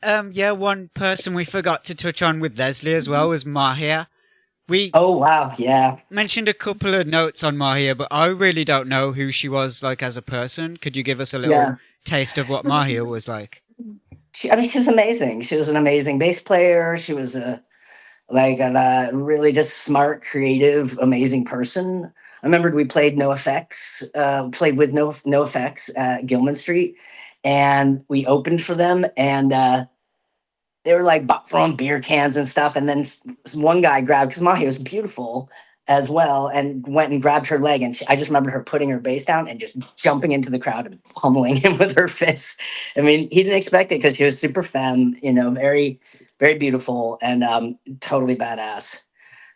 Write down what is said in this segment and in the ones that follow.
Yeah, one person we forgot to touch on with Leslie as well was Mahia. We Oh wow, yeah, mentioned a couple of notes on Mahia, but I really don't know who she was like as a person. Could you give us a little yeah. taste of what Mahia was like? I mean, she was amazing. She was an amazing bass player. She was a really just smart, creative, amazing person. I remembered we played NoFX, played with NoFX at Gilman Street, and we opened for them, and they were like throwing beer cans and stuff. And then one guy grabbed, because Mahi was beautiful as well, and went and grabbed her leg. And I just remember her putting her bass down and just jumping into the crowd and pummeling him with her fists. I mean, he didn't expect it because she was super femme, very, very beautiful and totally badass.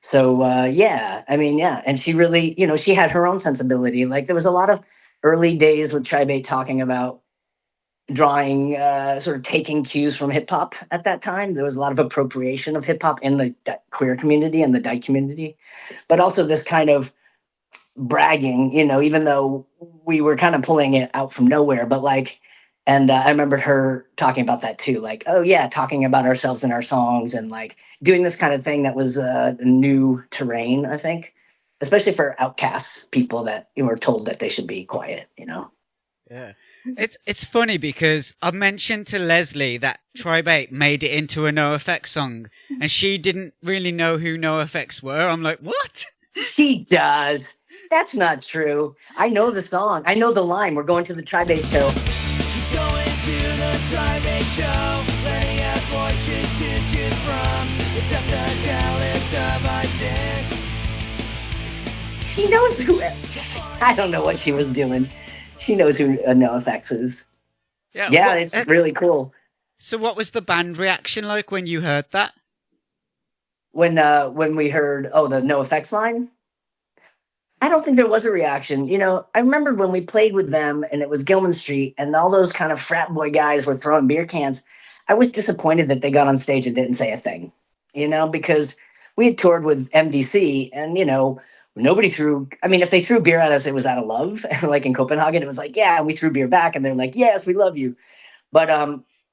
So yeah, I mean, yeah, and she really, she had her own sensibility. Like there was a lot of early days with Tribate talking about drawing, sort of taking cues from hip hop at that time. There was a lot of appropriation of hip hop in the queer community and the dyke community, but also this kind of bragging, even though we were kind of pulling it out from nowhere, but like, and I remember her talking about that too, like, oh yeah, talking about ourselves in our songs and like doing this kind of thing that was new terrain, I think, especially for outcasts, people that were told that they should be quiet. Yeah. It's funny because I mentioned to Leslie that Tribe made it into a NoFX song and she didn't really know who NoFX were. I'm like, what? She does. That's not true. I know the song. I know the line. We're going to the Tri-Bait show. She's going to the Tri-Bait show. Plenty of voices to choose from. Except the Daleks of ISIS. She knows who. I don't know what she was doing. She knows who NoFX is. Yeah, Yeah, it's really cool. so what was the band reaction like when you heard that? When we heard the NoFX line, I don't think there was a reaction. I remember when we played with them and it was Gilman Street and all those kind of frat boy guys were throwing beer cans. I was disappointed that they got on stage and didn't say a thing, because we had toured with MDC and, nobody threw, I mean, if they threw beer at us, it was out of love. Like in Copenhagen, it was like, yeah, and we threw beer back and they're like, yes, we love you. But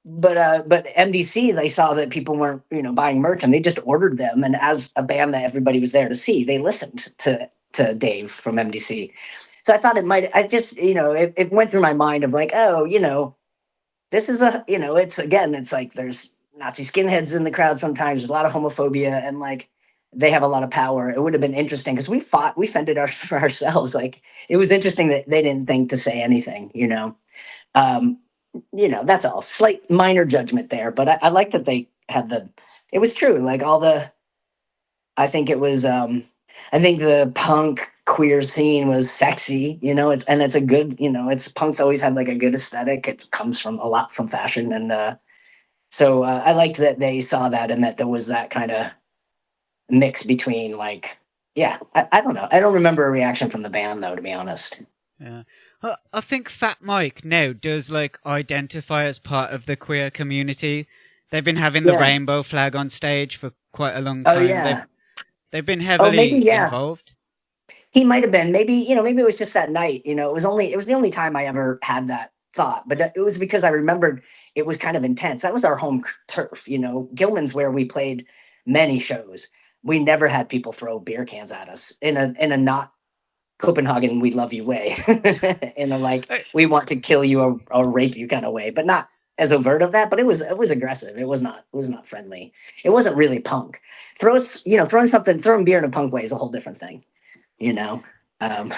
MDC, they saw that people weren't, buying merch and they just ordered them. And as a band that everybody was there to see, they listened to Dave from MDC. So I thought it might, I just, it went through my mind of like, oh, this is it's like there's Nazi skinheads in the crowd sometimes. There's a lot of homophobia and like they have a lot of power. It would have been interesting because we fended for ourselves. Like it was interesting that they didn't think to say anything. Um, that's all. Slight minor judgment there, but I like that they had it was true. Like I think it was, I think the punk queer scene was sexy, it's a good, punk's always had like a good aesthetic. It comes from a lot from fashion. And, so I liked that they saw that and that there was that kind of mix between like, yeah, I don't know. I don't remember a reaction from the band though, to be honest. Yeah. I think Fat Mike now does like identify as part of the queer community. They've been having the Yeah. rainbow flag on stage for quite a long Oh time. yeah. They've been Oh, maybe, heavily yeah. involved. He might have been. Maybe it was just that night. It was the only time I ever had that thought. But it was because I remembered it was kind of intense. That was our home turf. Gilman's where we played many shows. We never had people throw beer cans at us in a not Copenhagen we love you way, in a like Uh, we want to kill you or rape you kind of way, but not as overt of that. But it was aggressive. It was not friendly. It wasn't really punk. Throwing beer in a punk way is a whole different thing you know. Um,